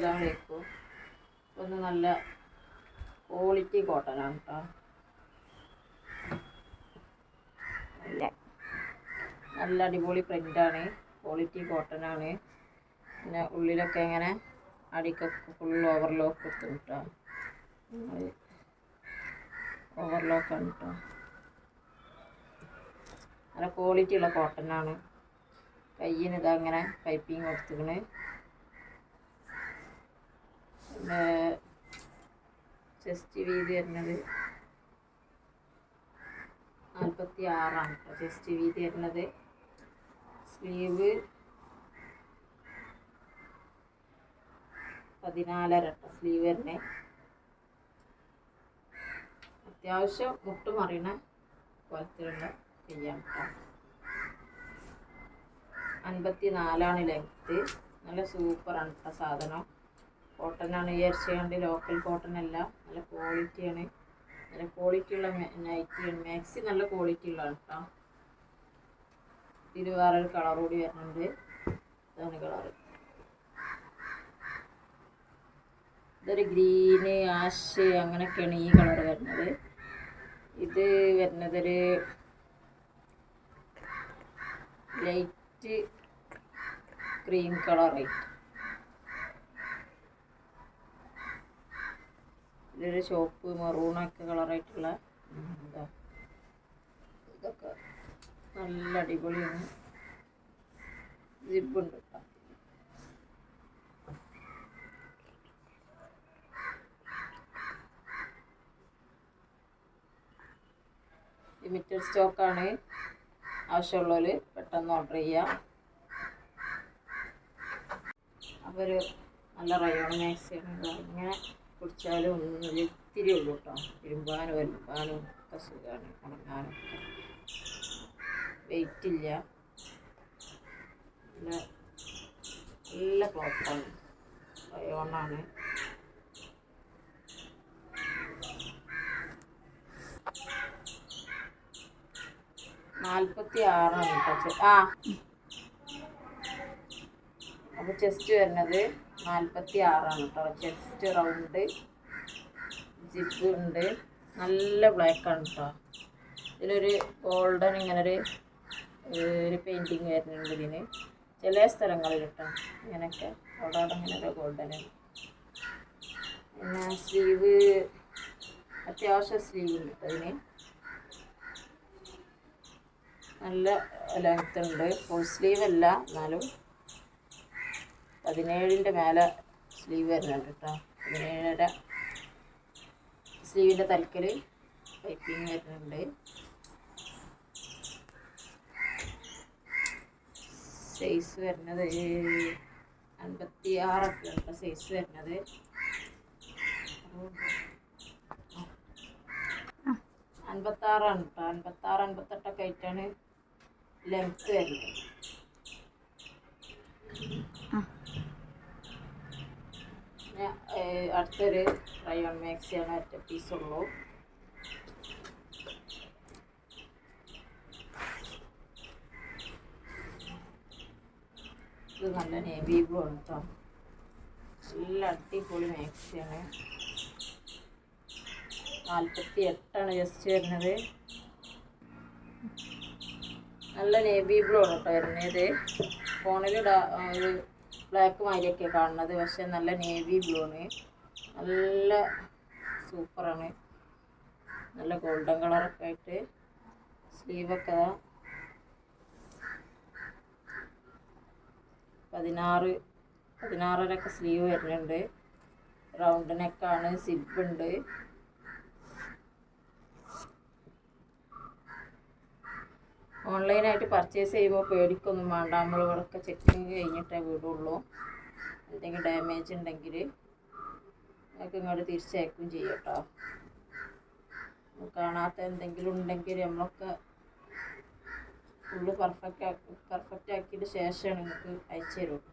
അസ്സലാമു അലൈക്കും. ഒന്ന് നല്ല ക്വാളിറ്റി കോട്ടനാണ് കേട്ടോ. നല്ല അടിപൊളി പ്രിൻ്റാണ്, ക്വാളിറ്റി കോട്ടനാണ്. പിന്നെ ഉള്ളിലൊക്കെ ഇങ്ങനെ അടിക്കൊക്കെ ഫുൾ ഓവർലോക്ക് എടുത്തു കേട്ടോ. ഓവർലോക്കാണ് കേട്ടോ. നല്ല ക്വാളിറ്റി ഉള്ള കോട്ടനാണ്. കയ്യിന് ഇതങ്ങനെ പൈപ്പിങ് കൊടുത്തിക്കണ്. പിന്നെ ചെസ്റ്റ് വീതി വരുന്നത് 46 കേട്ടോ. ചെസ്റ്റ് വീതി വരുന്നത്. സ്ലീവ് 14.5 കേട്ടോ സ്ലീവ് വരുന്നത്. അത്യാവശ്യം മുട്ട് മറിയണ പോലത്തിലുള്ള ചെയ്യാം കേട്ടോ. 54 ലെങ്ത്ത്. നല്ല സൂപ്പറാണ് കേട്ടോ സാധനം. കോട്ടനാണ് വിചാരിച്ചുകൊണ്ട് ലോക്കൽ കോട്ടൺ അല്ല, നല്ല ക്വാളിറ്റിയാണ്. നല്ല ക്വാളിറ്റിയുള്ള നൈറ്റിയാണ്. മാക്സി നല്ല ക്വാളിറ്റി ഉള്ളതാണ് കേട്ടോ. ഇതിൽ വേറൊരു കളർ കൂടി വരുന്നുണ്ട്. ഇതാണ് കളറ്. ഇതൊരു ഗ്രീന് ആഷ് അങ്ങനെയൊക്കെയാണ് ഈ കളർ വരുന്നത്. ഇത് വരുന്നതൊരു ലൈറ്റ് ക്രീം കളറായിട്ട്. ഇതൊരു ചോപ്പ് മെറൂണൊക്കെ കളറായിട്ടുള്ള ഇതാ. ഇതൊക്കെ നല്ല അടിപൊളിയാണ്. ജിബുണ്ട് കേട്ടോ. ലിമിറ്റഡ് സ്റ്റോക്കാണ്. ആവശ്യമുള്ളവർ പെട്ടെന്ന് ഓർഡർ ചെയ്യാം. അപ്പോൾ ഒരു നല്ല റയോൺ മാക്സിയാണ്. ഇങ്ങനെ കുടിച്ചാലും ഒന്നും ഇത്തിരി ഉള്ളൂ കേട്ടോ. ഇരുമ്പാനും വരുമ്പാനും ഒക്കെ സുഖമാണ്, ഉണങ്ങാനൊക്കെ. വെയിറ്റ് ഇല്ല. നല്ല ക്ലോത്താണ്, റയോണാണ്. $46 കേട്ടോ. അപ്പോൾ ചെസ്റ്റ് വരുന്നത് 46 കേട്ടോ. ചെസ്റ്റ് റൗണ്ട് ജിപ്പ് ഉണ്ട്. നല്ല ബ്ലാക്കാണ് കേട്ടോ. ഇതിലൊരു ഗോൾഡൻ ഇങ്ങനൊരു പെയിൻറ്റിങ് വരുന്നുണ്ട് ഇതിന് ചില സ്ഥലങ്ങളിൽ കേട്ടോ. ഇങ്ങനെയൊക്കെ അവിടെ ഇങ്ങനെയൊക്കെ ഗോൾഡൻ. പിന്നെ സ്ലീവ് അത്യാവശ്യം സ്ലീവ് ഉണ്ട് കേട്ടോ. ഇതിന് നല്ല ലെങ്ത് ഉണ്ട്. ഫുൾ സ്ലീവ് അല്ല, എന്നാലും 17ൻ്റെ മേലെ സ്ലീവ് വരുന്നുണ്ട് കേട്ടോ. 17.5 സ്ലീവിൻ്റെ തലക്കൽ പൈപ്പിങ് വരുന്നുണ്ട്. സൈസ് വരുന്നത് 56 കേട്ടോ സൈസ് വരുന്നത്. 56 കേട്ടോ. 56-58 ആയിട്ടാണ് ലെങ്ത്ത് വരുന്നത്. അടുത്തൊരു റയോൺ മാക്സിയാണ്. ഒറ്റ പീസുള്ളൂ. ഇത് നല്ല നേവി ബ്ലൂ ആണ് കേട്ടോ. നല്ല അടിപൊളി മാക്സിയാണ്. 48 ജസ്റ്റ് വരുന്നത്. നല്ല നേവി ബ്ലൂ ആണ് കേട്ടോ വരുന്നത്. ഫോണിൽ ഒരു ബ്ലാക്ക് മാതിരിയൊക്കെ കാണുന്നത്, പക്ഷെ നല്ല നേവി ബ്ലൂ ആണ്. നല്ല സൂപ്പറാണ്. നല്ല ഗോൾഡൻ കളറൊക്കെ ആയിട്ട്. സ്ലീവൊക്കെ 16.5 സ്ലീവ് വരുന്നുണ്ട്. റൗണ്ട് നെക്കാണ്. സിബുണ്ട്. ഓൺലൈനായിട്ട് പർച്ചേസ് ചെയ്യുമ്പോൾ പേടിക്കൊന്നും വേണ്ട. നമ്മളിവിടെയൊക്കെ ചെക്കിങ് കഴിഞ്ഞിട്ടേ വിടുള്ളൂ. എന്തെങ്കിലും ഡാമേജ് ഉണ്ടെങ്കിൽ നമുക്ക് ഇങ്ങോട്ട് തിരിച്ചയക്കും ചെയ്യും കേട്ടോ. കാണാത്ത എന്തെങ്കിലും ഉണ്ടെങ്കിൽ നമ്മളൊക്കെ ഫുള്ള് പെർഫെക്റ്റ് ആക്കിയിട്ട് ശേഷമാണ് നിങ്ങൾക്ക് അയച്ചു തരുള്ളൂ.